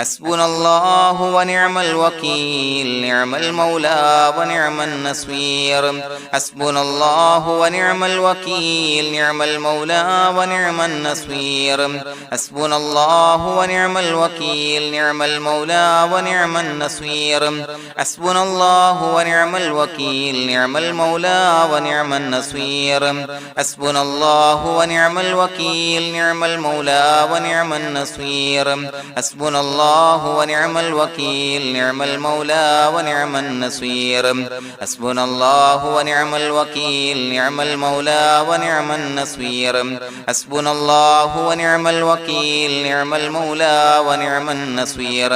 حسبنا الله ونعم الوكيل نعم المولى ونعم النصير حسبنا الله ونعم الوكيل نعم المولى ونعم النصير حسبنا الله ونعم الوكيل نعم المولى ونعم النصير حسبنا الله ونعم الوكيل نعم المولى ونعم النصير حسبنا الله ونعم الوكيل نعم المولى ونعم النصير حسبنا الله ونعم الوكيل نعم المولى ونعم النصير حسبنا الله ونعم الوكيل نعم المولى ونعم النصير حسبنا الله ونعم الوكيل نعم المولى ونعم النصير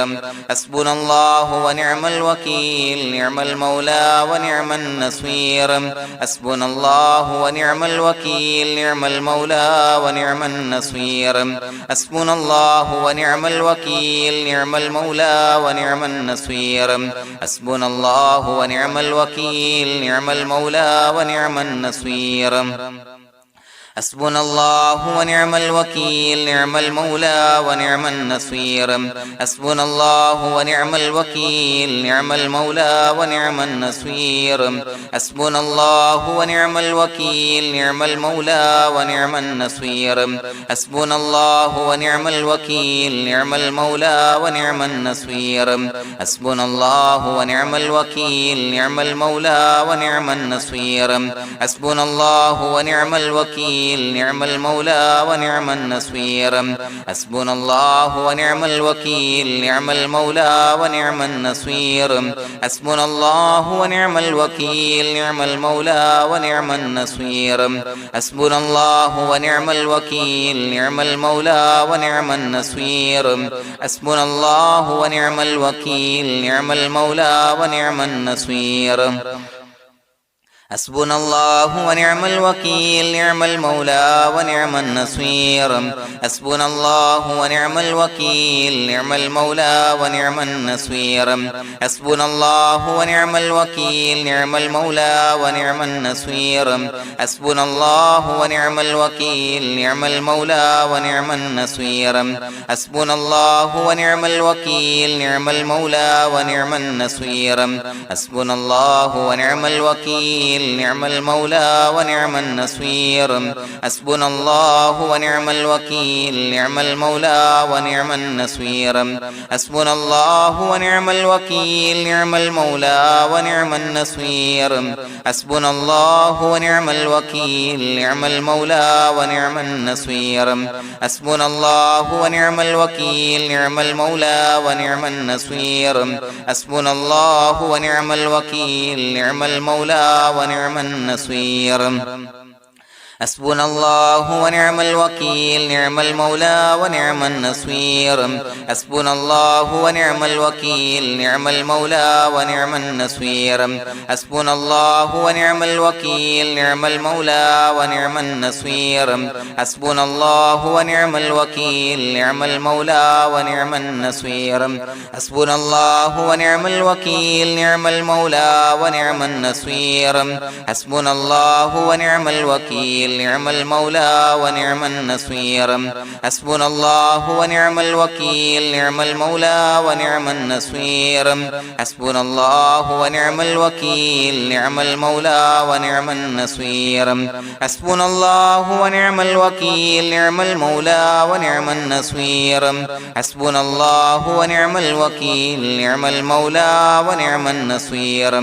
حسبنا الله ونعم الوكيل نعم المولى ونعم النصير حسبنا الله ونعم الوكيل نعم المولى ونعم النصير حسبنا الله ونعم الوكيل نعم المولى ونعم النصير حسبنا الله ونعم الوكيل نعم المولى ونعم النصير حسبنا الله ونعم الوكيل نعم المولى ونعم النصير حسبنا الله ونعم الوكيل نعم المولى ونعم النصير حسبنا الله ونعم الوكيل نعم المولى ونعم النصير حسبنا الله ونعم الوكيل نعم المولى ونعم النصير حسبنا الله ونعم الوكيل نعم المولى ونعم النصير حسبنا الله ونعم الوكيل نعم المولى ونعم النصير حسبنا الله ونعم الوكيل نعم المولى ونعم النصير حسبنا الله ونعم الوكيل نعم المولى ونعم النصير حسبنا الله ونعم الوكيل نعم المولى ونعم النصير حسبنا الله ونعم الوكيل نعم المولى ونعم النصير حسبنا الله ونعم الوكيل نعم المولى ونعم النصير حسبنا الله ونعم الوكيل نعم المولى ونعم النصير حسبنا الله ونعم الوكيل نعم المولى ونعم النصير حسبنا الله ونعم الوكيل نعم المولى ونعم النصير حسبنا الله ونعم الوكيل نعم المولى ونعم النصير حسبنا الله ونعم الوكيل نعم المولى ونعم النصير حسبنا الله ونعم الوكيل نعم المولى ونعم النصير حسبنا الله ونعم الوكيل نعم المولى ونعم النصير حسبنا الله ونعم الوكيل نعم المولى ونعم النصير حسبنا الله ونعم الوكيل نعم المولى ونعم النصير حسبنا الله ونعم الوكيل نعم المولى ونعم النصير حسبنا الله ونعم الوكيل نعم المولى ونعم النصير حسبنا الله ونعم الوكيل نعم المولى ونعم النصير حسبنا الله ونعم الوكيل نعم المولى ونعم النصير حسبنا الله ونعم الوكيل نعم المولى ونعم النصير حسبنا الله ونعم الوكيل نعم المولى ونعم النصير حسبنا الله ونعم الوكيل نعم المولى ونعم النصير حسبنا الله ونعم الوكيل نعم المولى ونعم النصير حسبنا الله ونعم الوكيل نعم المولى ونعم النصير حسبنا الله ونعم الوكيل نعم المولى ونعم النصير حسبنا الله ونعم الوكيل نعم المولى ونعم النصير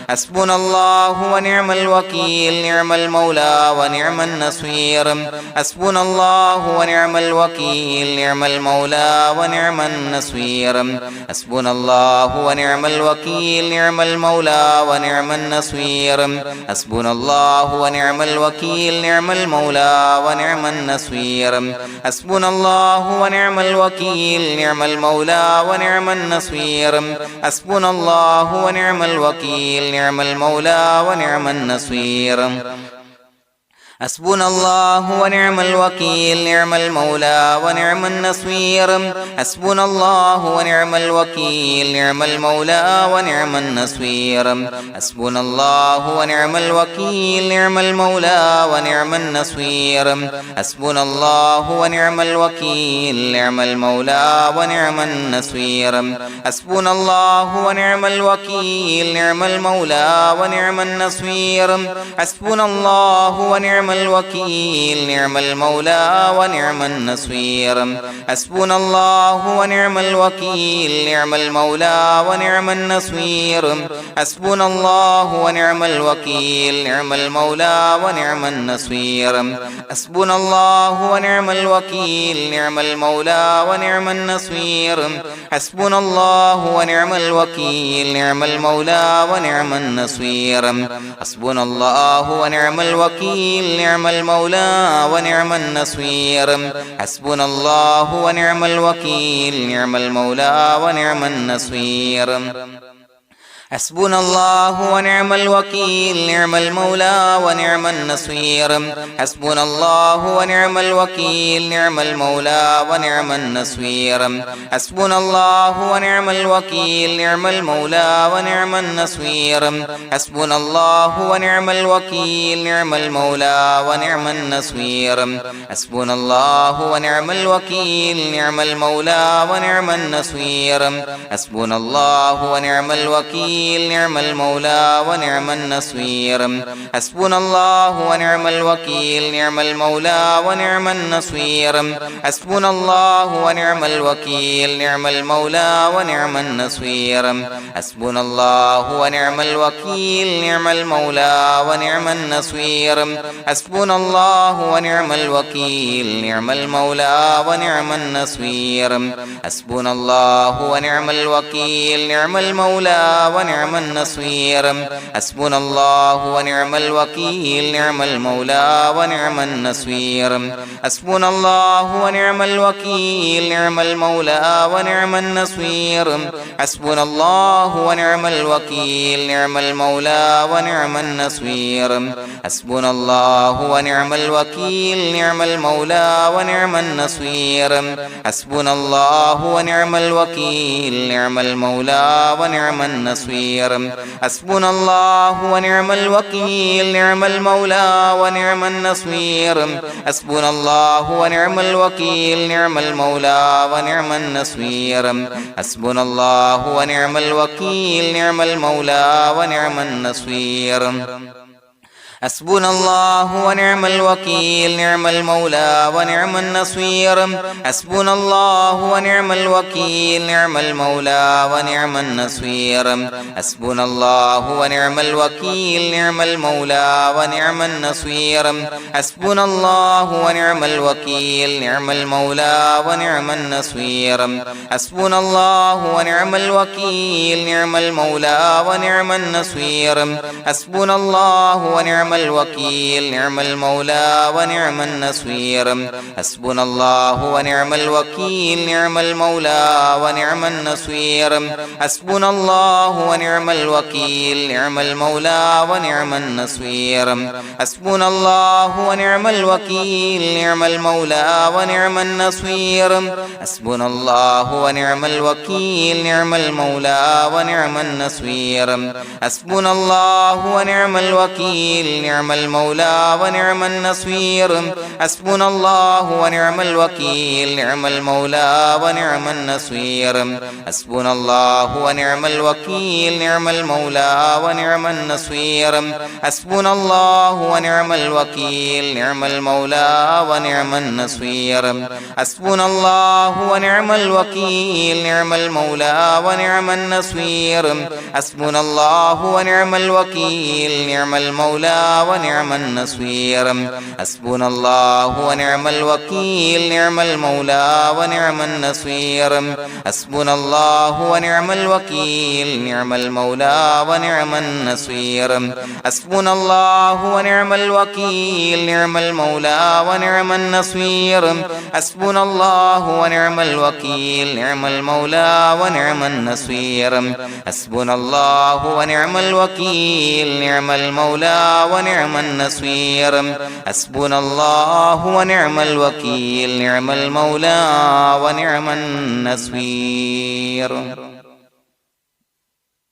حسبنا الله ونعم الوكيل نعم المولى ونعم النصير حسبنا الله ونعم الوكيل نعم المولى ونعم النصير حسبنا الله ونعم الوكيل نعم المولى ونعم النصير حسبنا الله ونعم الوكيل نعم المولى ونعم النصير حسبنا الله ونعم الوكيل نعم المولى ونعم النصير حسبنا الله ونعم الوكيل نعم المولى ونعم النصير حسبنا الله ونعم الوكيل نعم المولى ونعم النصير حسبنا الله ونعم الوكيل نعم المولى ونعم النصير حسبنا الله ونعم الوكيل نعم المولى ونعم النصير حسبنا الله ونعم الوكيل نعم المولى ونعم النصير حسبنا الله ونعم الوكيل نعم المولى ونعم النصير حسبنا الله ونعم الوكيل نعم المولى ونعم النصير حسبنا الله ونعم الوكيل نعم المولى ونعم النصير حسبنا الله ونعم الوكيل نعم المولى ونعم النصير حسبنا الله ونعم الوكيل نعم المولى ونعم النصير حسبنا الله ونعم الوكيل نعم المولى ونعم النصير حسبنا الله ونعم الوكيل نعم المولى ونعم النصير حسبنا الله ونعم الوكيل نعم المولى ونعم النصير حسبنا الله ونعم الوكيل نعم المولى ونعم النصير حسبنا الله ونعم الوكيل نعم المولى ونعم النصير حسبنا الله ونعم الوكيل نعم المولى ونعم النصير حسبنا الله ونعم الوكيل نعم المولى ونعم النصير حسبنا الله ونعم الوكيل نعم المولى ونعم النصير حسبنا الله ونعم الوكيل نعم المولى ونعم النصير حسبنا الله ونعم الوكيل نعم المولى ونعم النصير حسبنا الله ونعم الوكيل نعم المولى ونعم النصير حسبنا الله ونعم الوكيل نعم المولى ونعم النصير حسبنا الله ونعم الوكيل نعم المولى ونعم النصير حسبنا الله ونعم الوكيل نعم المولى ونعم النصير حسبنا الله ونعم الوكيل نعم المولى ونعم النصير حسبنا الله ونعم الوكيل نعم المولى ونعم النصير حسبنا الله ونعم الوكيل نعم المولى ونعم النصير حسبنا الله ونعم الوكيل نعم المولى ونعم النصير حسبنا الله ونعم الوكيل نعم المولى ونعم النصير حسبنا الله ونعم الوكيل نعم المولى ونعم النصير حسبنا الله ونعم الوكيل نعم المولى ونعم النصير حسبنا الله ونعم الوكيل نعم المولى ونعم النصير حسبنا الله ونعم الوكيل نعم المولى ونعم النصير حسبنا الله ونعم الوكيل نعم المولى ونعم النصير حسبنا الله ونعم الوكيل نعم المولى ونعم النصير حسبنا الله ونعم الوكيل نعم المولى ونعم النصير حسبنا الله ونعم الوكيل نعم المولى ونعم النصير حسبنا الله ونعم الوكيل نعم المولى ونعم النصير حسبنا الله ونعم الوكيل نعم المولى ونعم النصير حسبنا الله ونعم الوكيل نعم المولى ونعم النصير حسبنا الله ونعم الوكيل نعم المولى ونعم النصير حسبنا الله ونعم الوكيل نعم المولى ونعم النصير حسبنا الله ونعم الوكيل نعم المولى ونعم النصير حسبنا الله ونعم الوكيل نعم المولى ونعم النصير حسبنا الله ونعم الوكيل نعم المولى ونعم النصير حسبنا الله ونعم الوكيل نعم المولى ونعم النصير حسبنا الله ونعم الوكيل نعم المولى ونعم النصير حسبنا الله ونعم الوكيل نعم المولى ونعم النصير حسبنا الله ونعم الوكيل نعم المولى ونعم النصير حسبنا الله ونعم الوكيل نعم المولى ونعم النصير حسبنا الله ونعم الوكيل نعم المولى ونعم النصير حسبنا الله ونعم الوكيل نعم المولى ونعم النصير حسبنا الله ونعم الوكيل نعم المولى ونعم النصير حسبنا الله ونعم الوكيل نعم المولى ونعم النصير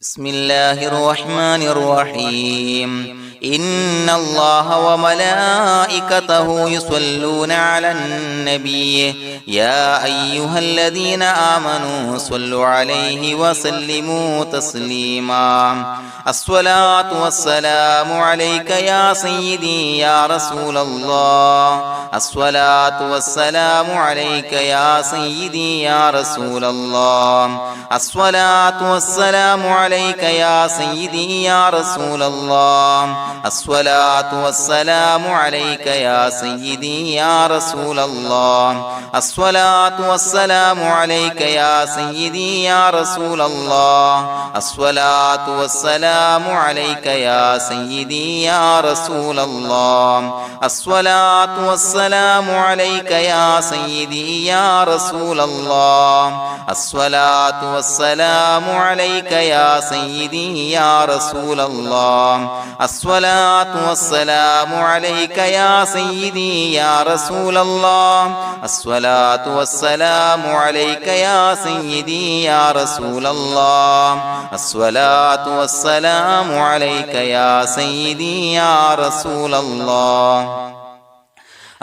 بسم الله الرحمن الرحيم إن الله وملائكته يصلون على النبي يا أيها الذين آمنوا صلوا عليه وسلموا تسليما الصلاة والسلام عليك يا سيدي يا رسول الله الصلاة والسلام عليك يا سيدي يا رسول الله الصلاة والسلام عليك يا سيدي يا رسول الله الصلاة والسلام عليك يا سيدي يا رسول الله الصلاة والسلام عليك يا سيدي يا رسول الله الصلاة والسلام عليك يا سيدي يا رسول الله الصلاة والسلام عليك يا سيدي يا رسول الله الصلاة والسلام عليك يا سيدي يا رسول الله الصلاة والسلام عليك يا سيدي يا رسول الله الصلاة والسلام عليك يا سيدي يا رسول الله الصلاة والسلام عليك يا سيدي يا رسول الله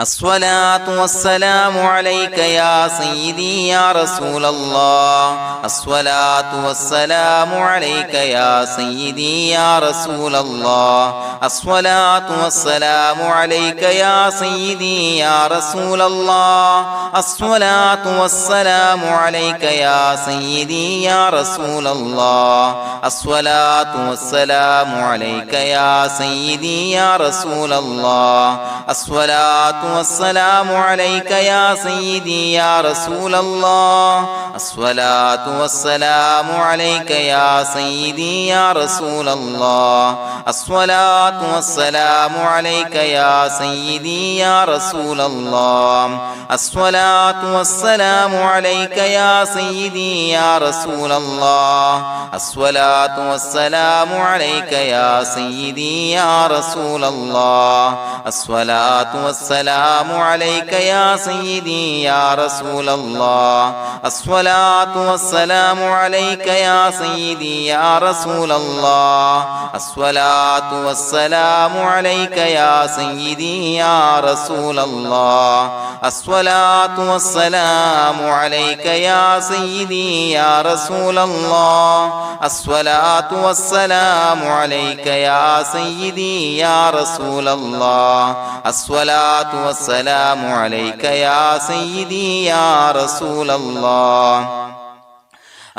الصلاة والسلام عليك يا سيدي يا رسول الله الصلاة والسلام عليك يا سيدي يا رسول الله الصلاة والسلام عليك يا سيدي يا رسول الله الصلاة والسلام عليك يا سيدي يا رسول الله الصلاة والسلام عليك يا سيدي يا رسول الله الصلاة والسلام عليك يا سيدي يا رسول الله الصلاة والسلام عليك يا سيدي يا رسول الله الصلاة والسلام عليك يا سيدي يا رسول الله الصلاة والسلام عليك يا سيدي يا رسول الله الصلاة والسلام عليك يا سيدي يا رسول الله الصلاة والسلام عليك يا سيدي يا رسول الله الصلاة والسلام عليك يا سيدي يا رسول الله الصلاة والسلام عليك يا سيدي يا رسول الله الصلاة والسلام عليك يا سيدي يا رسول الله الصلاة والسلام عليك يا سيدي يا رسول الله الصلاة والسلام عليك يا سيدي يا رسول الله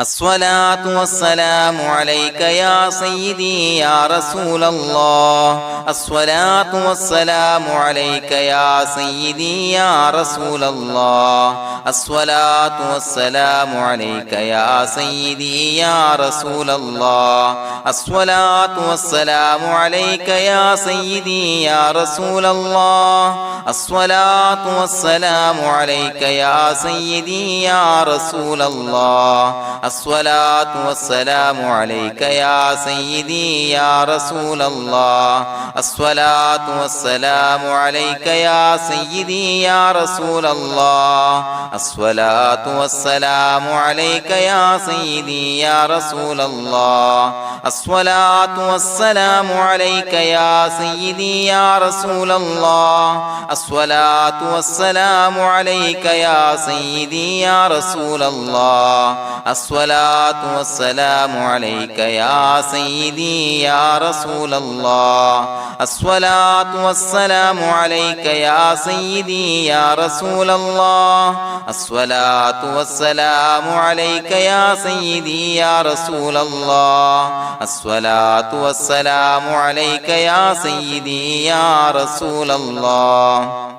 الصلاة والسلام عليك يا سيدي يا رسول الله الصلاة والسلام عليك يا سيدي يا رسول الله الصلاة والسلام عليك يا سيدي يا رسول الله الصلاة والسلام عليك يا سيدي يا رسول الله الصلاة والسلام عليك يا سيدي يا رسول الله الصلاة والسلام عليك يا سيدي يا رسول الله الصلاة والسلام عليك يا سيدي يا رسول الله الصلاة والسلام عليك يا سيدي يا رسول الله الصلاة والسلام عليك يا سيدي يا رسول الله الصلاة والسلام عليك يا سيدي يا رسول الله الصلاة والسلام عليك يا سيدي يا رسول الله الصلاة والسلام عليك يا سيدي يا رسول الله الصلاة والسلام عليك يا سيدي يا رسول الله الصلاة والسلام عليك يا سيدي يا رسول الله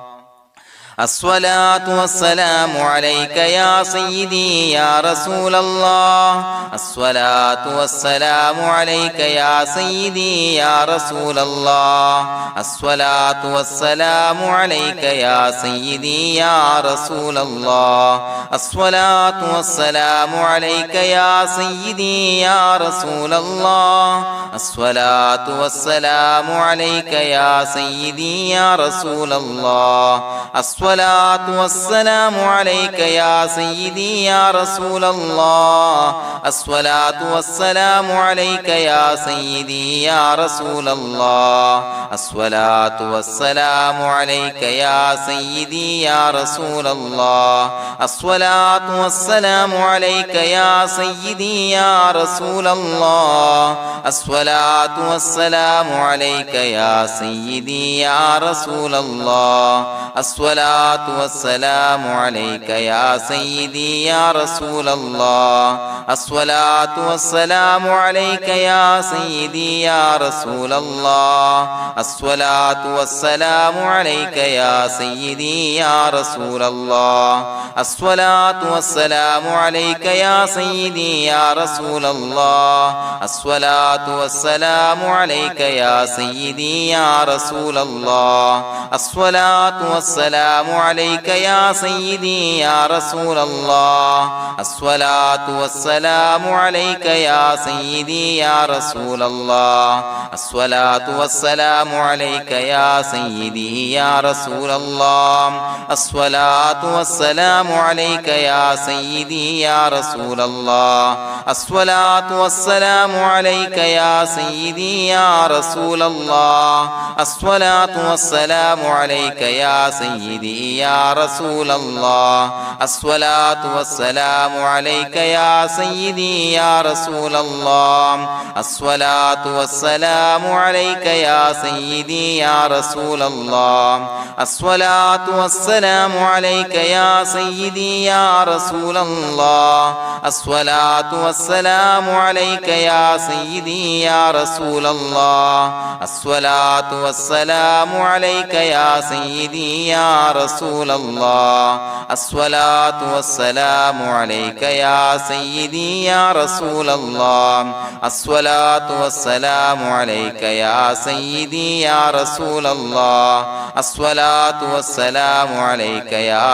الصلاة والسلام عليك يا سيدي يا رسول الله الصلاة والسلام عليك يا سيدي يا رسول الله الصلاة والسلام عليك يا سيدي يا رسول الله الصلاة والسلام عليك يا سيدي يا رسول الله الصلاة والسلام عليك يا سيدي يا رسول الله الصلاة والسلام عليك يا سيدي يا رسول الله الصلاة والسلام عليك يا سيدي يا رسول الله الصلاة والسلام عليك يا سيدي يا رسول الله الصلاة والسلام عليك يا سيدي يا رسول الله الصلاة والسلام عليك يا سيدي يا رسول الله الصلاة والسلام عليك يا سيدي يا رسول الله الصلاة والسلام عليك يا سيدي يا رسول الله الصلاة والسلام عليك يا سيدي يا رسول الله الصلاة والسلام عليك يا سيدي يا رسول الله الصلاة والسلام عليك يا سيدي يا رسول الله الصلاة والسلام عليك يا سيدي يا رسول الله الصلاة والسلام عليك يا سيدي يا رسول الله الصلاة والسلام عليك يا سيدي يا رسول الله الصلاة والسلام عليك يا سيدي يا رسول الله الصلاة والسلام عليك يا سيدي يا رسول الله الصلاة والسلام عليك يا سيدي يا رسول الله الصلاة والسلام عليك يا سيدي يا رسول الله الصلاة والسلام عليك يا سيدي يا رسول الله الصلاة والسلام عليك يا سيدي يا رسول الله الصلاة والسلام عليك يا سيدي يا رسول الله الصلاة والسلام عليك يا سيدي يا رسول الله الصلاة والسلام عليك يا سيدي يا رسول الله الصلاة والسلام عليك يا سيدي يا رسول الله الصلاة والسلام عليك يا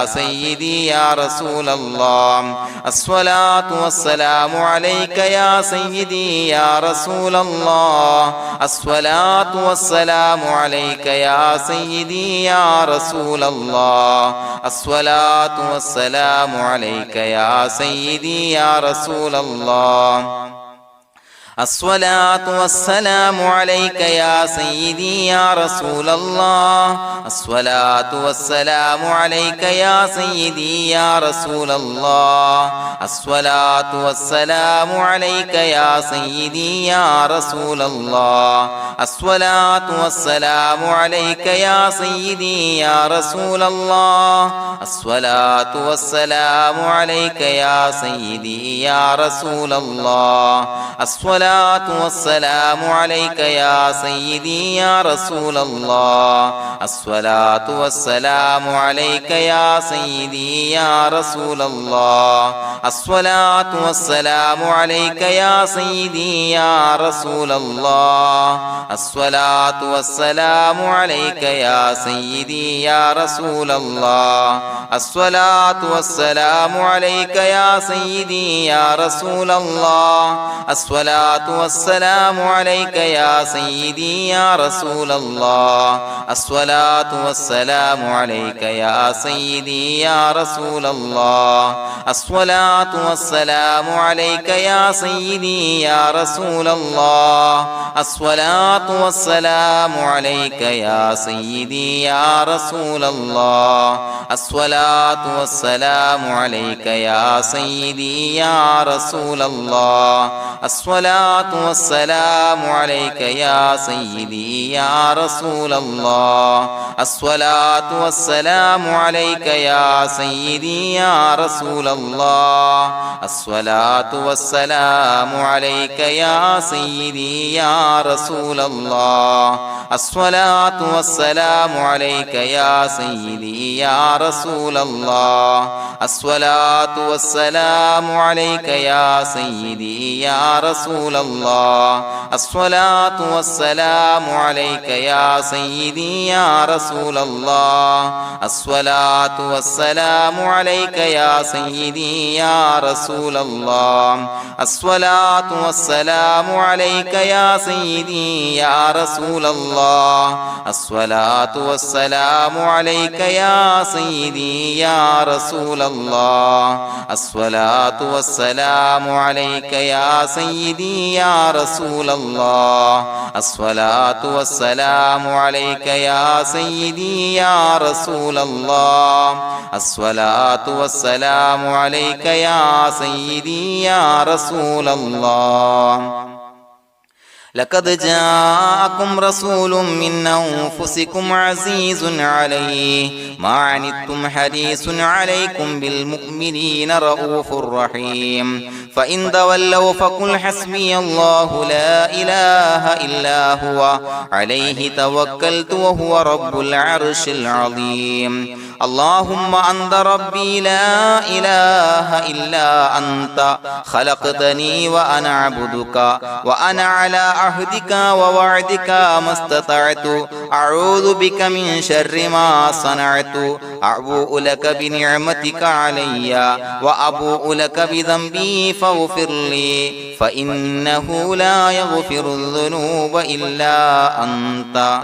سيدي يا رسول الله الصلاة والسلام عليك يا سيدي يا رسول الله الصلاة والسلام عليك يا سيدي يا رسول الله الصلاة والسلام عليك يا سيدي يا رسول الله الصلاة والسلام عليك يا سيدي يا رسول الله الصلاة والسلام عليك يا سيدي يا رسول الله الصلاة والسلام عليك يا سيدي يا رسول الله الصلاة والسلام عليك يا سيدي يا رسول الله الصلاة والسلام عليك يا سيدي يا رسول الله الصلاة والسلام عليك يا سيدي يا رسول الله الصلاة والسلام عليك يا سيدي يا رسول الله الصلاة والسلام عليك يا سيدي يا رسول الله الصلاة والسلام عليك يا سيدي يا رسول الله الصلاة والسلام عليك يا سيدي يا رسول الله الصلاة والسلام عليك يا سيدي يا رسول الله الصلاة والسلام عليك يا سيدي يا رسول الله الصلاة والسلام عليك يا سيدي يا رسول الله الصلاة والسلام عليك يا سيدي يا رسول الله الصلاة والسلام عليك يا سيدي يا رسول الله الصلاة الصلاة والسلام عليك يا سيدي يا رسول الله الصلاة والسلام عليك يا سيدي يا رسول الله الصلاة والسلام عليك يا سيدي يا رسول الله الصلاة والسلام عليك يا سيدي يا رسول الله الصلاة والسلام عليك يا سيدي يا رسول الله الصلاة والسلام عليك يا سيدي يا رسول الله الصلاة والسلام عليك يا سيدي يا رسول الله الصلاة والسلام عليك يا سيدي يا رسول الله الصلاة والسلام عليك يا سيدي يا رسول الله الصلاة والسلام عليك يا سيدي يا رسول الله الصلاة والسلام عليك يا سيدي يا رسول الله الصلاة والسلام عليك يا سيدي يا رسول الله لقد جاءكم رسول من أنفسكم عزيز عليه ما عنتم حريص عليكم بالمؤمنين رؤوف رحيم فإن تولوا فقل حسبي الله لا إله إلا هو عليه توكلت وهو رب العرش العظيم اللهم أنت ربي لا إله إلا أنت خلقتني وأنا عبدك وأنا على عهدك ووعدك ما استطعت أعوذ بك من شر ما صنعت أبوء لك بنعمتك علي وأبوء لك بذنبي فاغفر لي فإنه لا يغفر الذنوب إلا أنت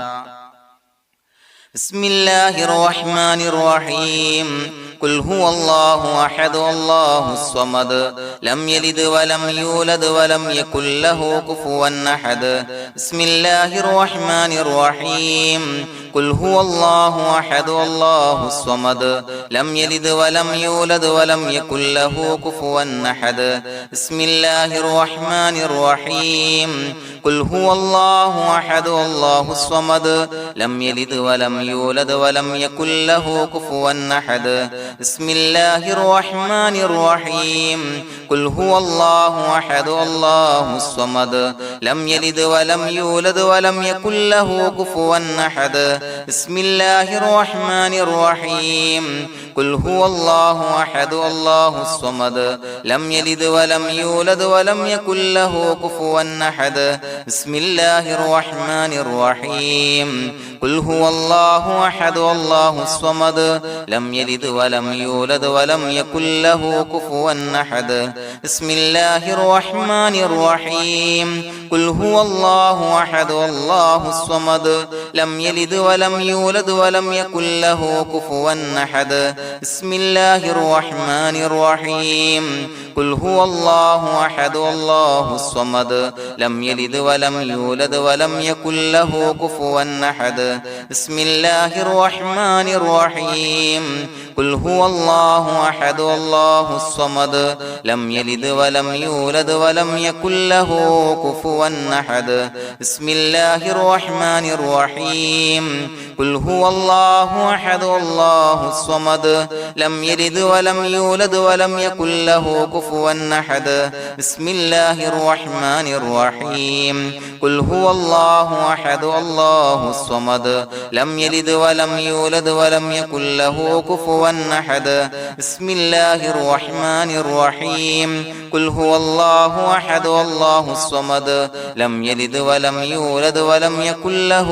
بسم الله الرحمن الرحيم قل هو الله أحد الله الصمد لم يلد ولم يولد ولم يكن له كفوا أحد بسم الله الرحمن الرحيم قل هو الله أحد الله الصمد لم يلد ولم يولد ولم يكن له كفوا أحد بسم الله الرحمن الرحيم قل هو الله أحد الله الصمد لم يلد ولم يولد ولم يكن له كفوا أحد بسم الله الرحمن الرحيم قل هو الله أحد الله الصمد لم يلد ولم يولد ولم يكن له كفوا أحد بسم الله الرحمن الرحيم قل هو الله أحد الله الصمد لم يلد ولم يولد ولم يكن له كفوا أحد بسم الله الرحمن الرحيم قل هو الله أحد الله الصمد لم يلد ولم يولد ولم يكن له كفوا أحد بسم الله الرحمن الرحيم قل هو الله أحد الله الصمد لم يلد ولم يولد ولم يكن له كفوا أحد بسم الله الرحمن الرحيم قل هو الله أحد الله الصمد لم يلد ولم يولد ولم يكن له كفوا أحد بسم الله الرحمن الرحيم قل هو الله أحد الله الصمد لم يلد ولم يولد ولم يكن له كفوا أحد بسم الله الرحمن الرحيم قل هو الله أحد الله الصمد لم يلد ولم يولد ولم يكن له كفوا أحد بسم الله الرحمن الرحيم قل هو الله أحد الله الصمد لم يلد ولم يولد ولم يكن له كفوا أحد بسم الله الرحمن الرحيم قل هو الله أحد الله الصمد لم يلد ولم يولد ولم يكن له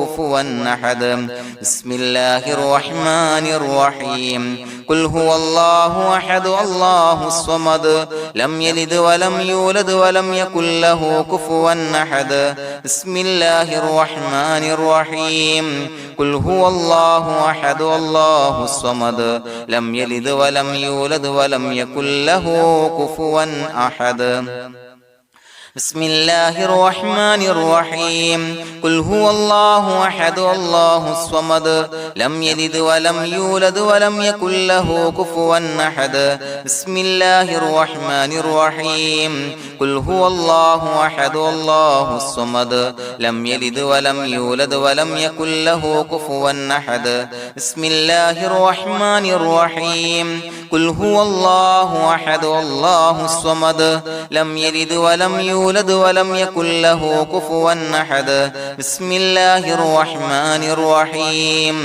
كفوا أحد بسم الله الرحمن الرحيم قل هو الله أحد الله الصمد لم يلد ولم يولد ولم يكن له كفوا أحد بسم الله الرحمن الرحيم قل هو الله أحد الله الصمد لم يلد ولم يولد ولم يكن له كفوا أحد بسم الله الرحمن الرحيم قل هو الله أحد الله الصمد لم يلد ولم يولد ولم يكن له كفوا أحد بسم الله الرحمن الرحيم قل هو الله أحد الله الصمد لم يلد ولم يولد ولم يكن له كفوا أحد بسم الله الرحمن الرحيم قل هو الله أحد الله الصمد لم يلد ولم يولد ولم يكن له كفوا أحد بسم الله الرحمن الرحيم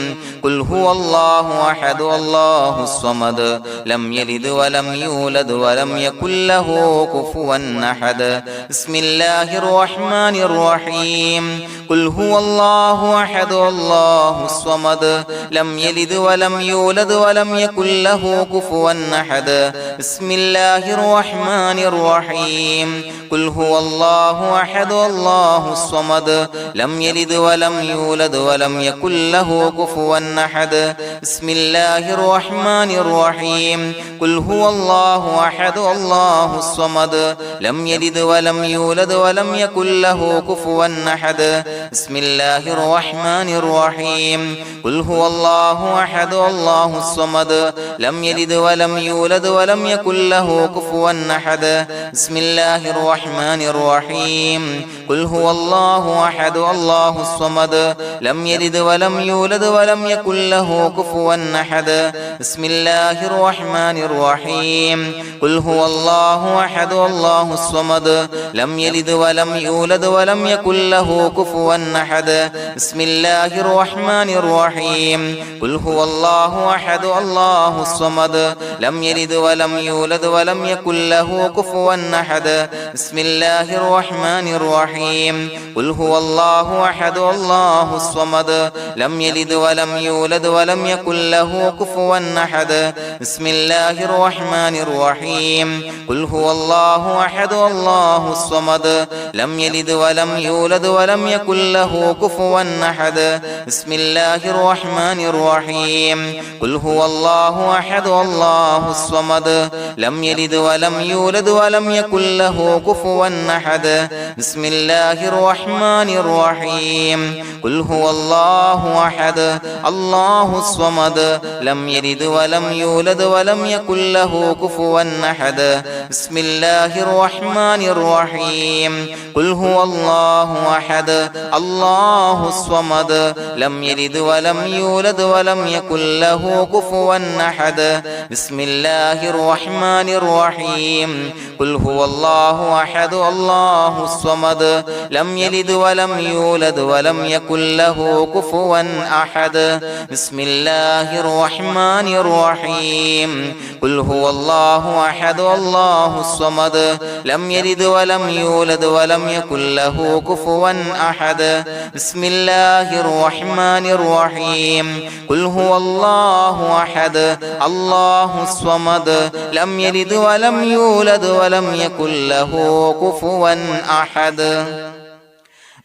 قل هو الله أحد الله الصمد لم يلد ولم يولد ولم يكن له كفوا أحد بسم الله الرحمن الرحيم قل هو الله أحد الله الصمد لم يلد ولم يولد ولم يكن له كفوا أحد بسم الله الرحمن الرحيم قل هو الله أحد الله الصمد لم يلد ولم يولد ولم يكن له كفوا أحد بسم الله الرحمن الرحيم قل هو الله أحد الله الصمد لم يلد ولم يولد ولم يكن له كفوا أحد بسم الله الرحمن الرحيم قل هو الله أحد الله الصمد لم يلد ولم يولد ولم يكن له كفوا أحد بسم الله الرحمن الرحيم قل هو الله أحد الله الصمد لم يلد ولم يولد ولم يكن له كفوا أحد بسم الله الرحمن الرحيم قل هو الله أحد الله الصمد لم يلد ولم يولد ولم يكن له كفوا أحد بسم الله الرحمن الرحيم قل هو الله أحد الله الصمد لم يلد ولم يولد ولم يكن له كفوا أحد بسم الله الرحمن الرحيم قل هو الله أحد الله الصمد لم يلد ولم يولد ولم يكن له كفوا أحد بسم الله الرحمن الرحيم قل هو الله أحد الله الصمد لم يلد ولم يولد ولم يكن له كفوا أحد بسم الله الرحمن الرحيم قل هو الله أحد الله الصمد لم يلد ولم يولد ولم يكن له كفوا أحد بسم الله الرحمن الرحيم قل هو الله أحد الله الصمد لم يلد ولم يولد ولم يكن له كفوا أحد بسم الله الرحمن الرحيم قل هو الله أحد الله الصمد لم يلد ولم يولد ولم يكن له كفوا أحد بسم الله الرحمن الرحيم قل هو الله أحد الله الصمد لم يلد ولم يولد ولم يكن له كفوا أحد بسم الله الرحمن الرحيم قل هو الله أحد الله الصمد لم يلد ولم يولد ولم يكن له كفوا أحد بسم الله الرحمن الرحيم قل هو الله أحد الله الصمد لم يلد ولم يولد ولم يكن له كفوا أحد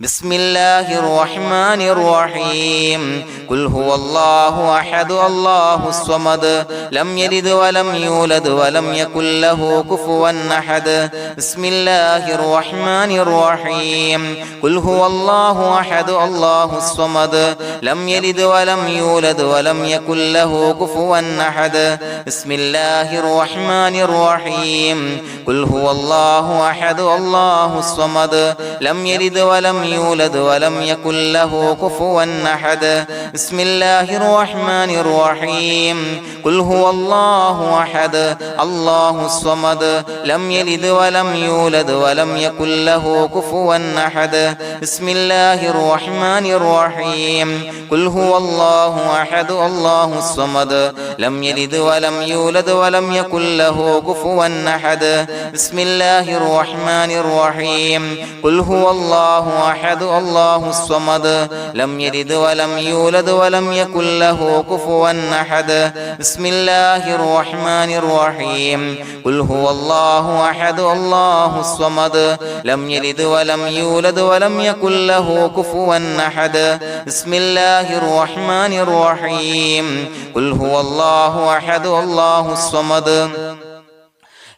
بسم الله الرحمن الرحيم قل هو الله أحد الله الصمد لم يلد ولم يولد ولم يكن له كفوا أحد بسم الله الرحمن الرحيم قل هو الله أحد الله الصمد لم يلد ولم يولد ولم يكن له كفوا أحد بسم الله الرحمن الرحيم قل هو الله أحد الله الصمد لم يلد ولم يولد ولم يكن له كفوا أحد بسم الله الرحمن الرحيم قل هو الله أحد الله الصمد لم يلد ولم يولد ولم يكن له كفوا أحد بسم الله الرحمن الرحيم قل هو الله أحد الله الصمد لم يلد ولم يولد ولم يكن له كفوا أحد بسم الله الرحمن الرحيم قل هو الله أحد الله الصمد لم يلد ولم يولد ولم يكن له كفوا أحد بسم الله الرحمن الرحيم قل هو الله أحد الله الصمد لم يلد ولم يولد ولم يكن له كفوا أحد بسم الله الرحمن الرحيم قل هو الله أحد الله الصمد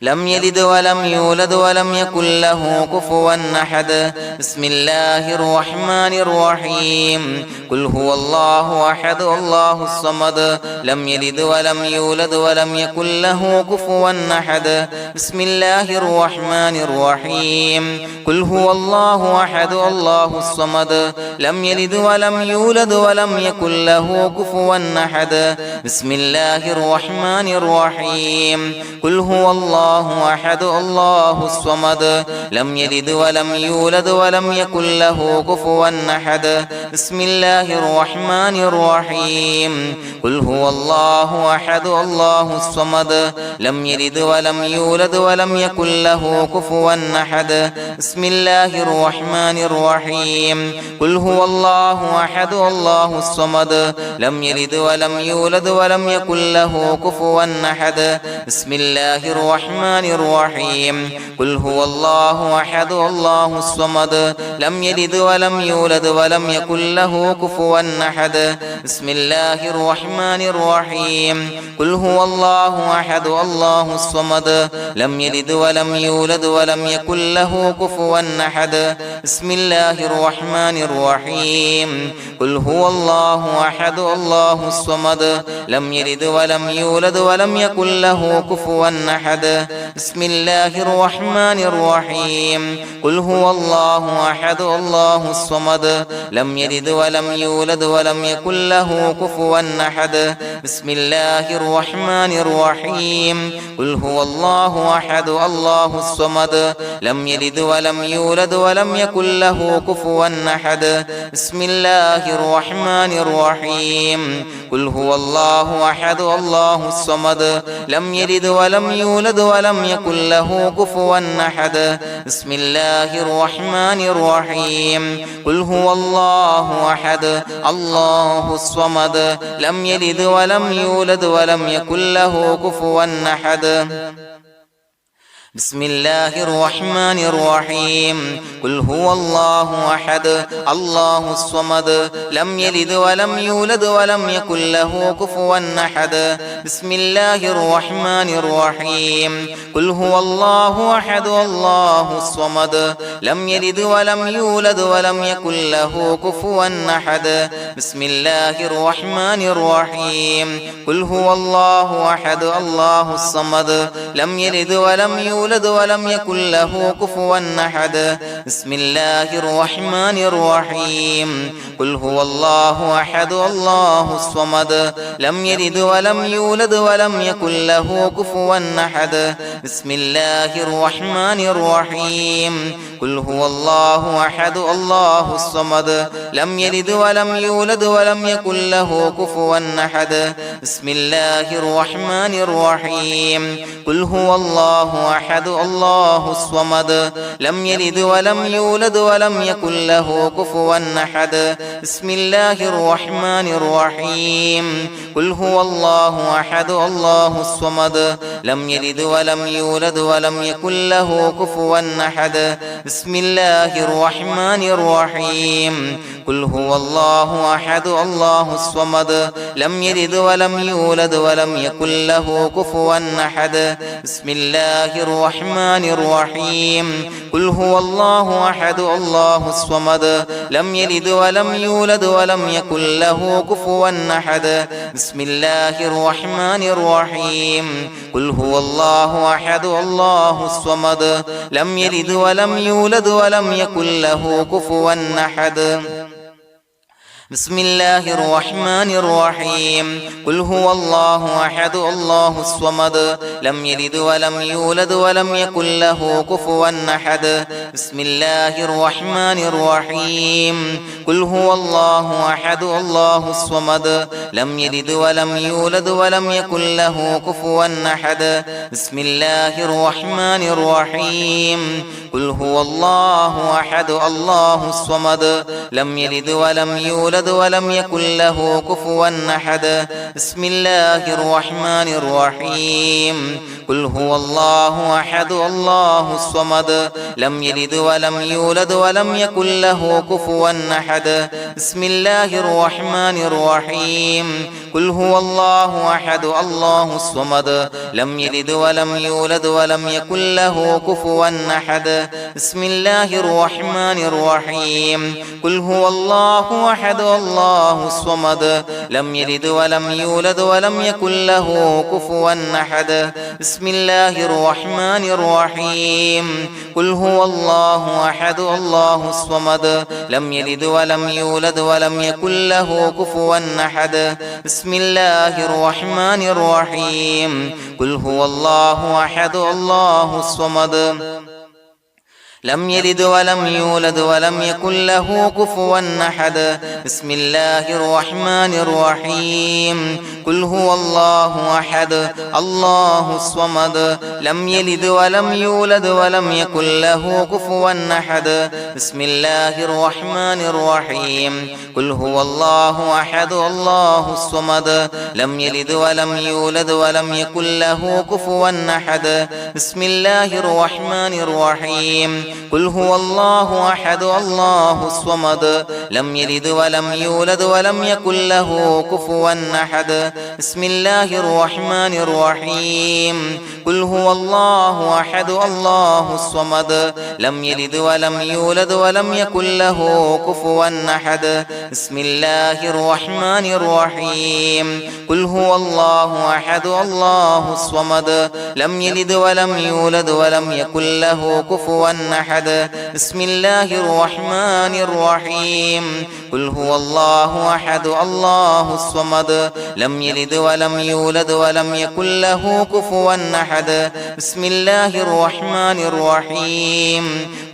لم يلد ولم يولد ولم يكن له كفوا أحد بسم الله الرحمن الرحيم قل هو الله أحد الله الصمد لم يلد ولم يولد ولم يكن له كفوا أحد بسم الله الرحمن الرحيم قل هو الله أحد الله الصمد لم يلد ولم يولد ولم يكن له كفوا أحد بسم الله الرحمن الرحيم قل هو الله أحد الله الصمد لم يلد ولم يولد ولم يكن له كفوا أحد بسم الله الرحمن الرحيم قل هو الله أحد الله الصمد لم يلد ولم يولد ولم يكن له كفوا أحد بسم الله الرحمن الرحيم قل هو الله أحد الله الصمد لم يلد ولم يولد ولم يكن له كفوا أحد بسم الله الرحمن الرحيم قل هو الله أحد الله الصمد لم يلد ولم يولد ولم يكن له كفوا أحد بسم الله الرحمن الرحيم قل هو الله أحد الله الصمد لم يلد ولم يولد ولم يكن له كفوا أحد بسم الله الرحمن الرحيم قل هو الله أحد الله الصمد لم يلد ولم يولد ولم يكن له كفوا أحد بسم الله الرحمن الرحيم قل هو الله أحد الله الصمد لم يلد ولم يولد ولم يكن له كفوا أحد بسم الله الرحمن الرحيم قل هو الله أحد الله الصمد لم يلد ولم يولد ولم يكن له كفوا أحد بسم الله الرحمن الرحيم قل هو الله أحد الله الصمد لم يلد ولم يولد ولم يكن له كفوا أحد بسم الله الرحمن الرحيم قل هو الله أحد الله الصمد لم يلد ولم يولد ولم يكن له كفوا أحد بسم الله الرحمن الرحيم قل هو الله أحد الله الصمد لم يلد ولم يولد ولم يكن له كفوا أحد بسم الله الرحمن الرحيم قل هو الله أحد الله الصمد لم يلد ولم يولد ولم يكن له كفوا أحد بسم الله الرحمن الرحيم قل هو الله أحد الله الصمد لم يلد ولم يولد ولم يكن له كفوا أحد بسم الله الرحمن الرحيم قل هو الله أحد الله الصمد لم يلد ولم يولد ولم يكن له كفوا أحد بسم الله الرحمن الرحيم قل هو الله أحد الله الصمد لم يلد ولم يولد ولم يكن له كفوا أحد بسم الله الرحمن الرحيم قل هو الله أحد الله الصمد لم يلد ولم يولد ولم يكن له كفوا أحد بسم الله الرحمن الرحيم قل هو الله أحد الله الصمد لم يلد ولم يولد ولم يكن له كفوا أحد بسم الله الرحمن الرحيم قل هو الله أحد الله الصمد لم يلد ولم يولد ولم يكن له كفوا أحد بسم الله الرحمن الرحيم قل هو الله أحد الله الصمد لم يلد ولم يولد ولم يكن له كفوا أحد بسم الله الرحمن الرحيم قل هو الله أحد الله الصمد لم يلد ولم يولد ولم يكن له كفوا أحد بسم الله الرحمن الرحيم قل هو الله أحد الله الصمد لم يلد ولم يولد ولم يكن له كفوا أحد بسم الله الرحمن الرحيم قل هو الله أحد الله الصمد لم يلد ولم يولد ولم يكن له كفوا أحد بسم الله الرحمن الرحيم قل هو الله أحد الله الصمد لم يلد ولم يولد يولد ولم يكن له كفوا أحد بسم الله الرحمن الرحيم قل هو الله أحد الله الصمد لم يلد ولم يولد ولم يكن له كفوا أحد بسم الله الرحمن الرحيم قل هو الله أحد الله الصمد لم يلد ولم يولد ولم يكن له كفوا أحد بسم الله الرحمن الرحيم قل هو الله أحد الله الصمد لم يلد ولم يولد ولم يكن له كفوا أحد بسم الله الرحمن الرحيم قل هو الله أحد الله الصمد لم يلد ولم يولد ولم يكن له كفوا أحد بسم الله الرحمن الرحيم قل هو الله أحد الله الصمد لم يلد ولم يولد ولم يكن له كفوا أحد بسم الله الرحمن الرحيم قل هو الله أحد الله الصمد لم يلد ولم يولد ولم يكن له كفوا أحد بسم الله الرحمن الرحيم قل هو الله أحد الله الصمد لم يلد ولم يولد ولم يكن له كفوا أحد بسم الله الرحمن الرحيم قل هو الله أحد الله الصمد لم يلد ولم يولد ولم يكن له كفوا أحد بسم الله الرحمن الرحيم قل هو الله أحد الله الصمد لم يلد ولم يولد ولم يكن له كفوا أحد بسم الله الرحمن الرحيم قل هو الله أحد الله الصمد لم يلد ولم يولد ولم يكن له كفوا أحد بسم الله الرحمن الرحيم قل هو الله أحد الله الصمد لم يلد ولم يولد ولم يكن له كفوا أحد بسم الله الرحمن الرحيم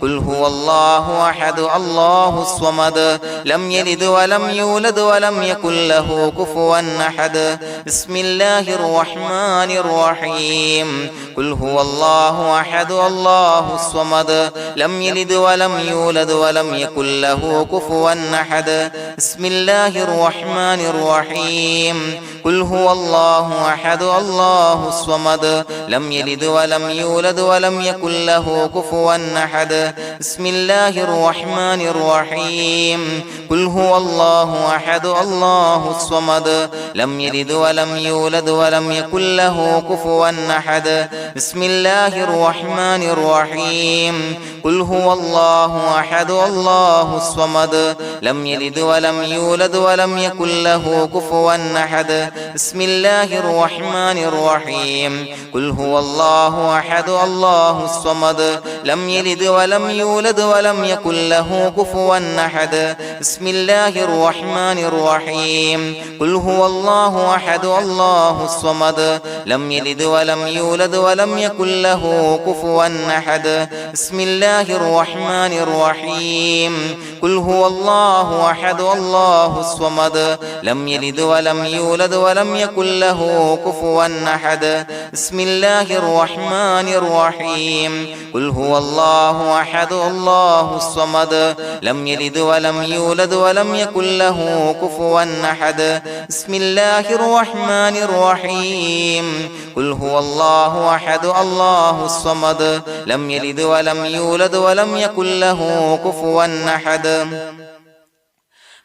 قل هو الله أحد الله الصمد لم يلد ولم يولد ولم يكن له كفوا أحد بسم الله الرحمن الرحيم قل هو الله أحد الله الصمد لم يلد ولم يولد ولم يكن له كفوا أحد بسم الله الرحمن الرحيم قل هو الله أحد الله الصمد لم يلد ولم يولد ولم يكن له كفوا أحد بسم الله الرحمن الرحيم قل هو الله أحد الله الصمد لم يلد ولم يولد ولم يكن له كفوا أحد بسم الله الرحمن الرحيم قل هو الله أحد الله الصمد لم يلد ولم يولد ولم يكن له كفوا أحد بسم الله الرحمن الرحيم قل هو الله أحد الله الصمد لم يلد ولم يولد ولم يكن له كفوا أحد بسم الله الرحمن الرحيم قل هو الله أحد الله الصمد لم يلد ولم يولد ولم يكن له كفوا أحد بسم الله الرحمن الرحيم قل هو الله أحد الله الصمد لم يلد ولم يولد ولم يكن له كفوا أحد بسم الله الرحمن الرحيم قل هو الله أحد الله الصمد لم يلد ولم يولد ولم يكن له كفوا أحد بسم الله الرحمن الرحيم قل هو الله أحد الله الصمد لم يلد ولم يولد ولم يكن له كفوا أحد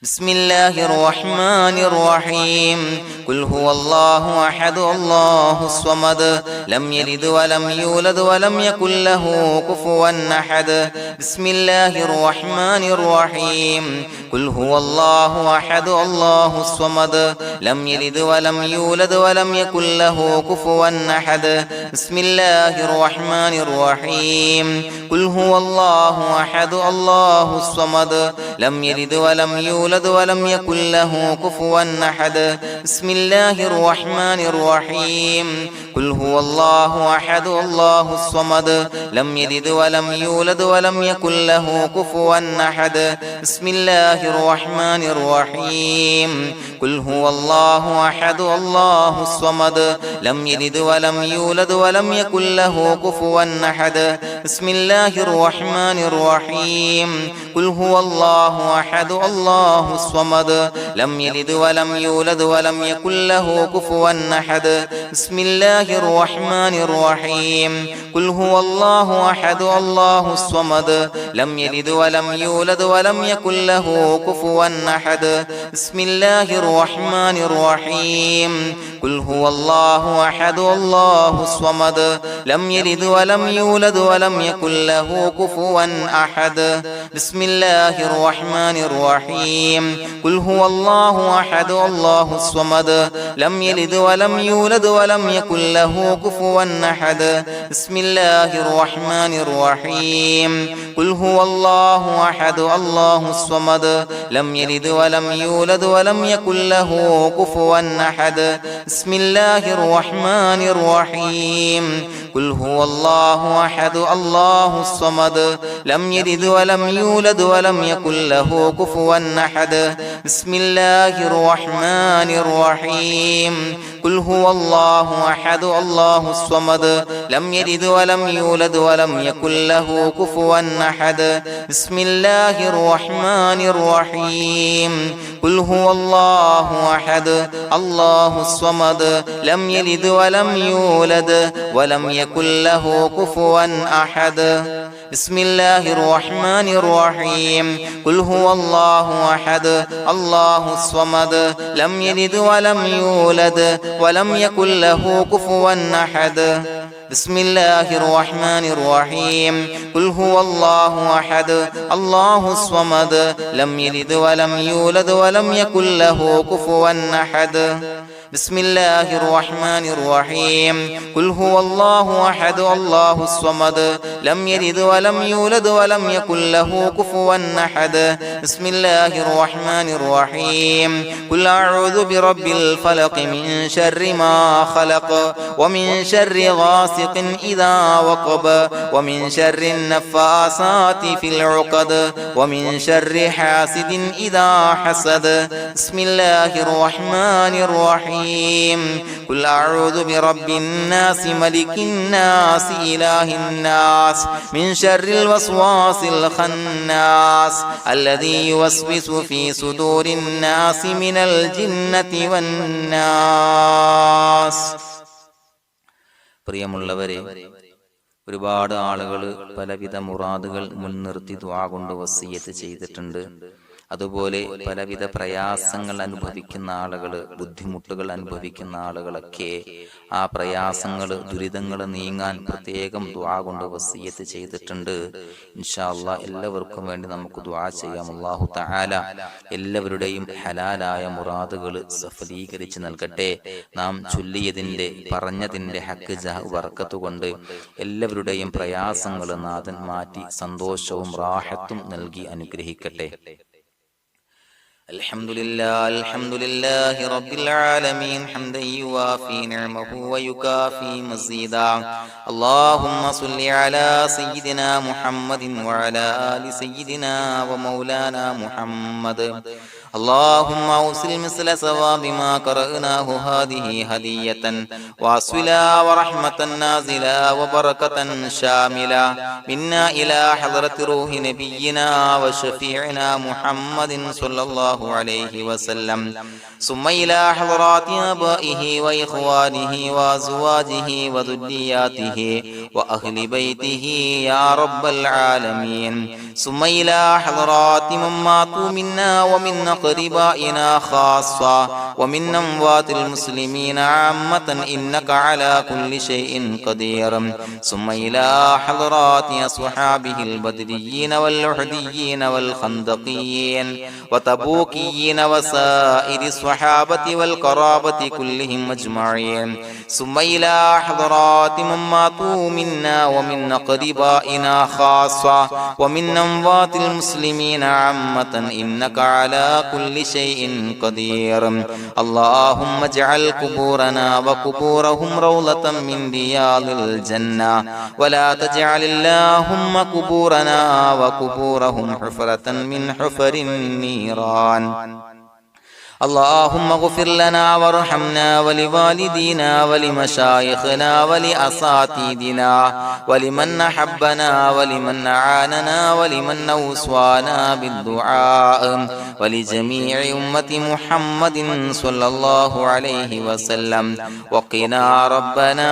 بسم الله الرحمن الرحيم قل هو الله أحد الله الصمد لم يلد ولم يولد ولم يكن له كفوا أحد بسم الله الرحمن الرحيم قل هو الله أحد الله الصمد لم يلد ولم يولد ولم يكن له كفوا أحد بسم الله الرحمن الرحيم قل هو الله أحد الله الصمد لم يلد ولم يولد ولم يكن له كفوا أحد بسم الله الرحمن الرحيم قل هو الله أحد الله الصمد لم يلد ولم يولد ولم يكن له كفوا أحد بسم الله الرحمن الرحيم قل هو الله أحد الله الصمد لم يلد ولم يولد ولم يكن له كفوا أحد بسم الله الرحمن الرحيم قل هو الله الله أحد الله الصمد لم يلد ولم يولد ولم يكن له كفوا أحد بسم الله الرحمن الرحيم قل هو الله أحد الله الصمد لم يلد ولم يولد ولم يكن له كفوا أحد بسم الله الرحمن الرحيم قل هو الله أحد الله الصمد لم يلد ولم يولد ولم يكن له كفوا أحد بسم الله الرحمن الرحيم قل هو الله أحد الله الصمد لم يلد ولم يولد ولم يكن له كفوا أحد بسم الله الرحمن الرحيم قل هو الله أحد الله الصمد لم يلد ولم يولد ولم يكن له كفوا أحد بسم الله الرحمن الرحيم قل هو الله أحد الله الصمد لم يلد ولم يولد ولم يكن له كفوا أحد بسم الله الرحمن الرحيم قل هو الله أحد الله الصمد لم يلد ولم يولد ولم يكن له كفوا أحد بسم الله الرحمن الرحيم قل هو الله أحد الله الصمد لم يلد ولم يولد ولم يكن له كفوا أحد بسم الله الرحمن الرحيم قل هو الله أحد الله الصمد لم يلد ولم يولد ولم يكن له كفوا أحد بسم الله الرحمن الرحيم قل هو الله أحد الله الصمد لم يلد ولم يولد ولم يكن له كفوا أحد بسم الله الرحمن الرحيم قل هو الله أحد الله الصمد لم يلد ولم يولد ولم يكن له كفوا أحد بسم الله الرحمن الرحيم قل أعوذ برب الفلق من شر ما خلق ومن شر غاسق إذا وقب ومن شر النفاثات في العقد ومن شر حاسد إذا حسد بسم الله الرحمن الرحيم قل أعوذ برب الناس ملك الناس إله الناس من شر الوسواس الخناس الذي يوسوس في صدور الناس من الجنة والناس. പ്രിയമുള്ളവരെ, ഒരുപാട് ആളുകൾ പലവിധ മുറാദുകൾ മുൻനിർത്തി ദുആ കൊണ്ട് വസിയ്യത്ത് ചെയ്തിട്ടുണ്ട്. അതുപോലെ പലവിധ പ്രയാസങ്ങൾ അനുഭവിക്കുന്ന ആളുകൾ, ബുദ്ധിമുട്ടുകൾ അനുഭവിക്കുന്ന ആളുകളൊക്കെ ആ പ്രയാസങ്ങൾ, ദുരിതങ്ങൾ നീങ്ങാൻ പ്രത്യേകം ദുആ കൊണ്ട് വസിയ്യത്ത് ചെയ്തിട്ടുണ്ട്. ഇൻഷാ അല്ലാഹ് എല്ലാവർക്കും വേണ്ടി നമുക്ക് ദുആ ചെയ്യാം. അല്ലാഹു തആല എല്ലാവരുടെയും ഹലാലായ മുറാദുകൾ സഫലീകരിച്ച് നൽകട്ടെ. നാം ചൊല്ലിയതിന്റെ, പറഞ്ഞതിന്റെ ഹക്ക് ജാഹ് ബർക്കത്ത് കൊണ്ട് എല്ലാവരുടെയും പ്രയാസങ്ങൾ നാഥൻ മാറ്റി സന്തോഷവും റാഹത്തും നൽകി അനുഗ്രഹിക്കട്ടെ. الحمد لله رب العالمين حمدا يوافي نعمه ويكافي مزيدا. اللهم صل على سيدنا محمد وعلى آل سيدنا ومولانا محمد. اللهم أوصل مثل ثواب ما قرأناه هذه هدية واصلا ورحمة نازلا وبركة شاملة منا إلى حضرة روح نبينا وشفيعنا محمد صلى الله عليه وسلم، ثم إلى حضرات آبائه وإخوانه وأزواجه وذرياته وأهل بيته يا رب العالمين، ثم إلى حضرات من ماتوا منا ومن أقربائنا خاصة ومن أموات المسلمين عامة إنك على كل شيء قدير، ثم إلى حضرات أصحابه البدريين والأحديين والخندقيين وتبوكيين وسائر الصحابة والقرابة كلهم أجمعين، ثم إلى حضرات من ماتوا منا ومن أقربائنا خاصة ومن أموات المسلمين عامة إنك على كل شيء قدير. اللهم اجعل قبورنا وقبورهم روضة من رياض الجنة، ولا تجعل اللهم قبورنا وقبورهم حفرة من حفر النيران. اللهم اغفر لنا وارحمنا ولوالدينا ولمشايخنا ولأساتذتنا ولمن أحبنا ولمن أعاننا ولمن أوصانا بالدعاء ولجميع أمة محمد صلى الله عليه وسلم وقنا ربنا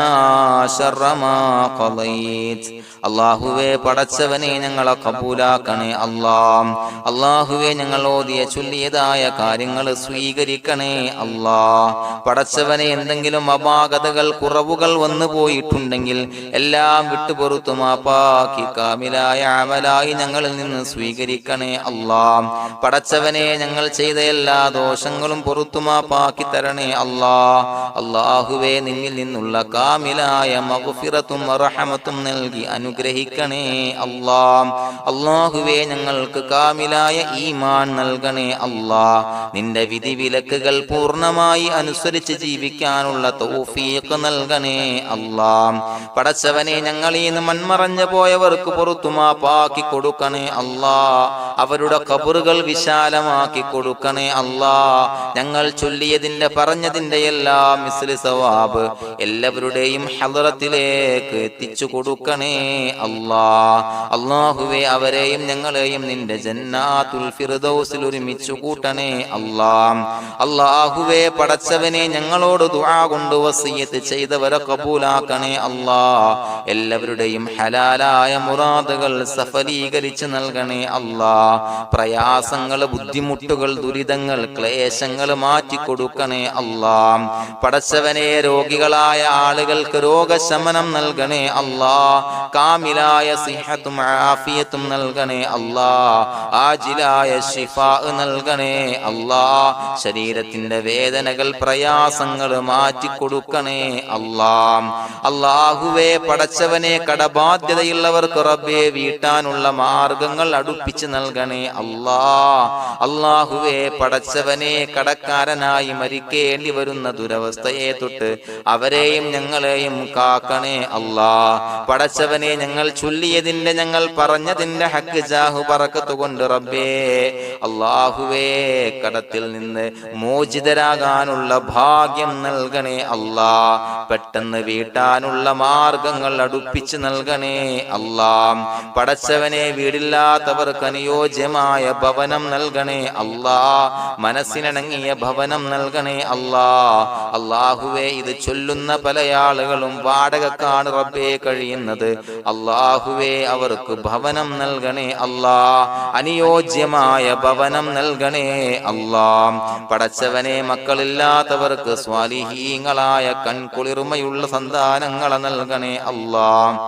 شر ما قضيت. അള്ളാഹുവേ പടച്ചവനെ ഞങ്ങളെ കബൂലാക്കണേ അല്ലാഹ്. അള്ളാഹുവേ ഞങ്ങൾ ഓതിയ ചൊല്ലിയതായ കാര്യങ്ങൾ സ്വീകരിക്കണേ അല്ലാഹ്. പടച്ചവനെ എന്തെങ്കിലും അപാകതകൾ കുറവുകൾ വന്നു പോയിട്ടുണ്ടെങ്കിൽ എല്ലാം വിട്ടുപൊറുത്തു മാപ്പാക്കി കാമിലായ അമലായി ഞങ്ങളിൽ നിന്ന് സ്വീകരിക്കണേ അല്ലാഹ്. പടച്ചവനെ ഞങ്ങൾ ചെയ്ത എല്ലാ ദോഷങ്ങളും പൊറുത്തു മാപ്പാക്കി തരണേ അല്ലാഹ്. അള്ളാഹുവേ നിന്നിൽ നിന്നുള്ള കാമിലായ മഗ്ഫിറത്തും റഹമത്തും നൽകി അനുഗ്രഹിക്കണേ അല്ലാഹ്. അല്ലാഹുവേ ഞങ്ങൾക്ക് കാമിലായ ഈമാൻ നൽകണേ അല്ലാഹ്. നിന്റെ വിധി വിലക്കുകൾ പൂർണ്ണമായി അനുസരിച്ച് ജീവിക്കാനുള്ള തൗഫീഖ് നൽകണേ അല്ലാഹ്. പടച്ചവനെ ഞങ്ങളിൽ നിന്ന് മൺമറഞ്ഞു പോയവർക്ക് പുറത്തു മാപ്പാക്കി കൊടുക്കണേ അല്ലാഹ്. അവരുടെ ഖബറുകൾ വിശാലമാക്കി കൊടുക്കണേ അല്ലാഹ്. ഞങ്ങൾ ചൊല്ലിയതിന്റെ പറഞ്ഞതിന്റെ എല്ലാം മിസ്ലി സവാബ് എല്ലാവരുടെയും ഹളറത്തിലേക്ക് എത്തിച്ചു കൊടുക്കണേ അല്ലാഹ്. അല്ലാഹുവേ അവരെയും ഞങ്ങളെയും നിന്റെ ജന്നാത്തുൽ ഫിർദൗസിൽ ഒരുമിച്ചു കൂട്ടണേ അല്ലാഹ്. അല്ലാഹുവേ പടച്ചവനെ ഞങ്ങളോട് ദുആ കൊണ്ട് വസിയത്ത് ചെയ്തവരെ കബൂലാക്കണേ അല്ലാഹ്. എല്ലാവരുടെയും ഹലാലായ മുറാദുകൾ സഫലീകരിച്ച് നൽകണേ അല്ലാഹ്. പ്രയാസങ്ങൾ, ബുദ്ധിമുട്ടുകൾ, ദുരിതങ്ങൾ, ക്ലേശങ്ങൾ മാറ്റിക്കൊടുക്കണേ അല്ലാഹ്. പടച്ചവനെ രോഗികളായ ആളുകൾക്ക് രോഗശമനം നൽകണേ അല്ലാഹ്. കാമിലായ സിഹത്തും ആഫിയത്തും നൽകണേ അല്ലാഹ്. ആജിലായ ശിഫാ നൽകണേ അല്ലാഹ്. ശരീരത്തിന്റെ വേദനകൾ, പ്രയാസങ്ങൾ മാറ്റിക്കൊടുക്കണേ അല്ലാഹ്. അല്ലാഹുവേ പടച്ചവനെ കടബാധ്യതയുള്ളവർക്ക് റബ്ബേ വീട്ടാനുള്ള മാർഗങ്ങൾ അടുപ്പിച്ച് നൽകണേ അല്ലാഹ്. അല്ലാഹുവേ പടച്ചവനെ കടക്കാരനായി മരിക്കേണ്ടി വരുന്ന ദുരവസ്ഥയെ തൊട്ട് അവരെയും ഞങ്ങളെയും കാക്കണേ അല്ലാഹ്. പടച്ചവനെ ഞങ്ങൾ ചൊല്ലിയതിന്റെ, ഞങ്ങൾ പറഞ്ഞതിന്റെ ഹക്ക് ജാഹു ബറക്കത്ത് കൊണ്ട് റബ്ബേ അല്ലാഹുവേ കടത്തിൽ നിന്ന് മോചിതരാകാനുള്ള ഭാഗ്യം നൽകണേ അല്ലാഹ്. പെട്ടെന്ന് വീട്ടാനുള്ള മാർഗങ്ങൾ അടുപ്പിച്ച് നൽകണേ അല്ലാഹ്. പടച്ചവനെ വീടില്ലാത്തവർക്ക് അനുയോജ്യമായ ഭവനം നൽകണേ അല്ലാഹ്. മനസ്സിനിണങ്ങിയ ഭവനം നൽകണേ അല്ലാഹ്. അല്ലാഹുവേ ഇത് ചൊല്ലുന്ന പല ആളുകളും വാടകക്കാണ് റബ്ബേ കഴിയുന്നത്. അല്ലാഹുവേ അവർക്ക് ഭവനം നൽകണേ അല്ലാഹ്. അനുയോജ്യമായ ഭവനം നൽകണേ അല്ലാഹ്. പടച്ചവനെ മക്കളില്ലാത്തവർക്ക് സ്വാലിഹീങ്ങളായ കൺകുളിർമയുള്ള സന്താനങ്ങളെ നൽകണേ അല്ലാഹ്.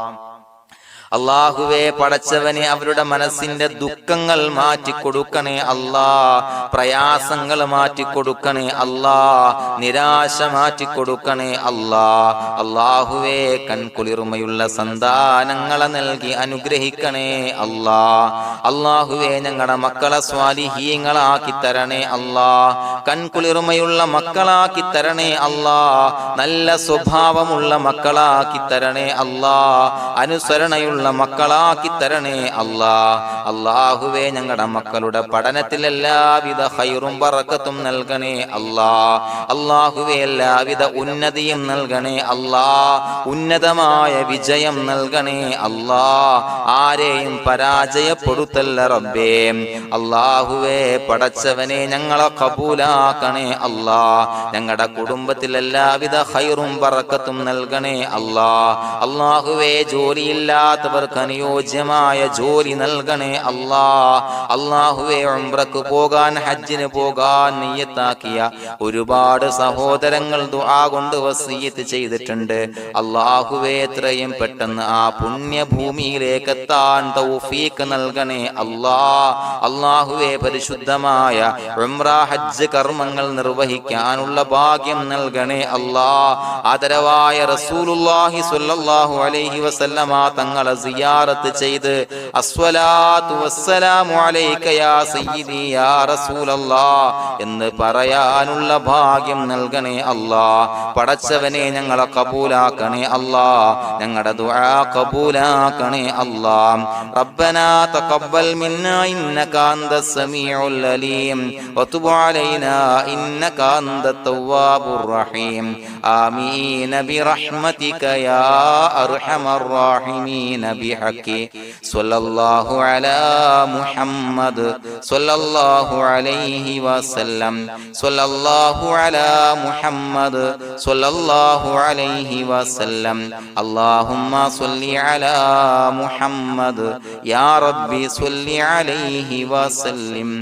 അല്ലാഹുവേ പടച്ചവനെ അവരുടെ മനസ്സിന്റെ ദുഃഖങ്ങൾ മാറ്റിക്കൊടുക്കണേ അല്ലാഹ്. പ്രയാസങ്ങൾ മാറ്റിക്കൊടുക്കണേ അല്ലാഹ്. നിരാശ മാറ്റിക്കൊടുക്കണേ അല്ലാഹ്. അല്ലാഹുവേ കൺകുളിർമയുള്ള സന്താനങ്ങളെ നൽകി അനുഗ്രഹിക്കണേ അല്ലാഹ്. അല്ലാഹുവേ ഞങ്ങളുടെ മക്കളെ സ്വാലിഹീങ്ങളാക്കി തരണേ അല്ലാഹ്. കൺകുളിർമയുള്ള മക്കളാക്കി തരണേ അല്ലാഹ്. നല്ല സ്വഭാവമുള്ള മക്കളാക്കി തരണേ അല്ലാഹ്. അനുസരണയുള്ള മക്കളാക്കി തരണേ അല്ലാഹ്. അല്ലാഹുവേ ഞങ്ങളുടെ മക്കളുടെ പഠനത്തിൽ എല്ലാവിധ ഖൈറും ബറക്കത്തും നൽകണേ അല്ലാഹ്. അല്ലാഹുവേ എല്ലാവിധ ഉന്നതിയും നൽകണേ അല്ലാഹ്. ഉന്നതമായ വിജയം നൽകണേ അല്ലാഹ്. ആരെയും പരാജയപ്പെടുത്തല്ല റബ്ബേ. അല്ലാഹുവേ പടച്ചവനെ ഞങ്ങളെ കബൂലാക്കണേ അല്ലാഹ്. ഞങ്ങളുടെ കുടുംബത്തിൽ എല്ലാവിധ ഖൈറും ബറക്കത്തും നൽകണേ അല്ലാഹ്. അല്ലാഹുവേ ജോലിയില്ലാത്ത അനുയോജ്യമായ ജോലി നൽകണേ അല്ലാഹ്. അല്ലാഹുവേ ഉംറക്ക് പോകാൻ, ഹജ്ജിന് പോകാൻ നിയ്യത്താക്കിയ ഒരുപാട് സഹോദരങ്ങൾ ദുആ കൊണ്ട് വസിയത്ത് ചെയ്തിട്ടുണ്ട്. അല്ലാഹുവേ എത്രയും പെട്ടെന്ന് ആ പുണ്യഭൂമിയിലേക്ക് എത്താൻ തൗഫീഖ് നൽകണേ അല്ലാഹ്. അല്ലാഹുവേ പരിശുദ്ധമായ ഉംറ ഹജ്ജ് കർമ്മങ്ങൾ നിർവഹിക്കാനുള്ള ഭാഗ്യം നൽകണേ അല്ലാഹ്. ആദരവായ റസൂലുള്ളാഹി സ്വല്ലല്ലാഹു അലൈഹി വസല്ലമ തങ്ങളെ സിയാറത്ത് ചെയ്ത് അസ്സലാത്തു വസ്സലാമു അലൈക യാ സയ്യിദി യാ റസൂലല്ലാഹ് എന്ന് പറയാനുള്ള ഭാഗ്യം നൽകണേ അല്ലാഹ്. പടച്ചവനെ ഞങ്ങളെ കബൂലാക്കണേ അല്ലാഹ്, ഞങ്ങളുടെ ദുആ കബൂലാക്കണേ അല്ലാഹ്. റബ്ബനാ തഖബ്ബൽ മിന്നാ ഇന്നക അന്തസ് സമീഉൽ അലീം വതുബ് അലൈനാ ഇന്നക അന്തത് തവ്വാബുർ റഹീം. ആമീൻ ബിറഹ്മതിക യാ അർഹമർ റഹീമീൻ ബിഹഖി സ്വല്ലല്ലാഹു അലാ മുഹമ്മദ് സ്വല്ലല്ലാഹു അലൈഹി വസല്ലം സ്വല്ലല്ലാഹു അലാ മുഹമ്മദ് സ്വല്ലല്ലാഹു അലൈഹി വസല്ലം. അല്ലാഹുമ്മ സ്വല്ലി അലാ മുഹമ്മദ് യാ റബ്ബി സ്വല്ലി അലൈഹി വസല്ലം.